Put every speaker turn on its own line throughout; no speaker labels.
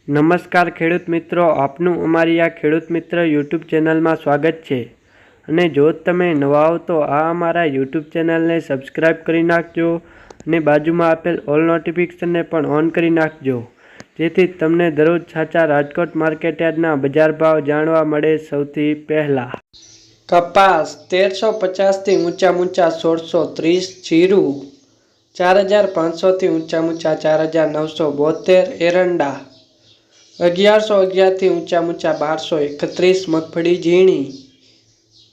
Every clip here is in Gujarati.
નમસ્કાર ખેડૂત મિત્રો, આપનું અમારી આ ખેડૂત મિત્ર યુટ્યુબ ચેનલમાં સ્વાગત છે. અને જો તમે નવા હો તો આ અમારા યુટ્યુબ ચેનલને સબસ્ક્રાઈબ કરી નાખજો અને બાજુમાં આપેલ ઓલ નોટિફિકેશનને પણ ઓન કરી નાખજો, જેથી તમને દરરોજ સાચા રાજકોટ માર્કેટયાર્ડના બજાર ભાવ જાણવા મળે સૌથી પહેલા. કપાસ 1350 થી ઊંચા 1630, જીરું 4500 થી ઊંચા 4972, એરંડા 1111 થી ઊંચા 1231, મગફળી ઝીણી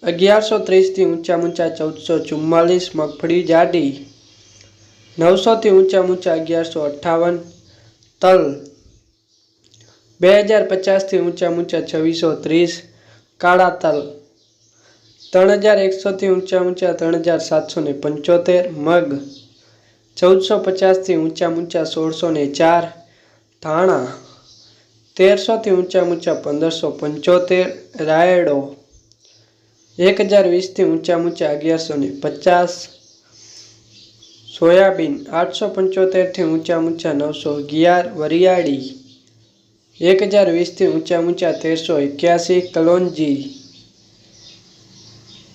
1130 થી ઊંચા 1444, મગફળી જાડી 900 થી ઊંચા 1158, તલ 2050 થી ઊંચા 2630, કાળા તલ 3100 થી ઊંચા 3775, મગ 1450 થી ઊંચા 1604, ધાણા 1300 થી ઊંચા 1575, રાયડો 1020 થી ઊંચા 1150, સોયાબીન 875 થી ઊંચા 911, વરિયાળી 1020 થી ઊંચા 1381, કલોંજી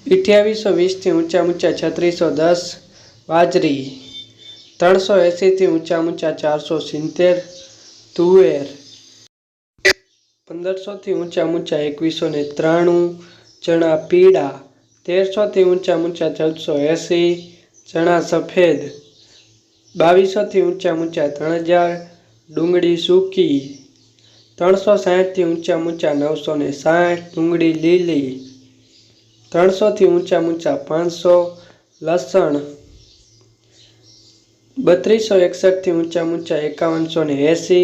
2820 થી ઊંચા 3610, બાજરી 380 થી ઊંચા 470, તુવેર 1500 થી ઊંચા 2193, ચણા પીળા 1300 થી ઊંચા 1480, ચણા સફેદ 2200 થી ઊંચા 3000, ડુંગળી સૂકી 360 થી ઊંચા 960, ડુંગળી લીલી 300 થી ઊંચા 500, લસણ 3261 થી ઊંચા 5180,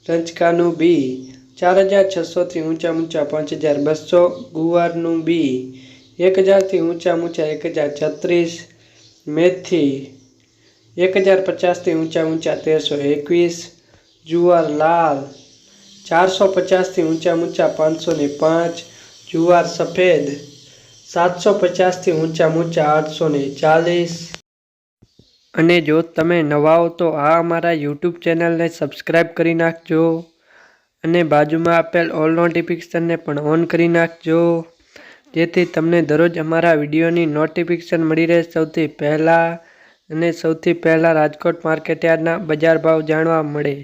રંચકાનું બી 4600 થી ઊંચા 5200, ગુવારનું બી 1000 થી ઊંચા 1036, મેથી 1050 થી ઊંચા 1321, જુવાર લાલ 450 થી ઊંચા 505, જુવાર સફેદ 750 થી ઊંચા 840. અને જો તમે નવા હો તો આ અમારા યુટ્યુબ ચેનલને સબસ્ક્રાઈબ કરી નાખજો અને બાજુમાં આપેલ ઓલ નોટિફિકેશનને પણ ઓન કરી નાખજો, જેથી તમને દરરોજ અમારા વિડીયોની નોટિફિકેશન મળી રહે સૌથી પહેલાં, અને સૌથી પહેલાં રાજકોટ માર્કેટયાર્ડના બજાર ભાવ જાણવા મળે.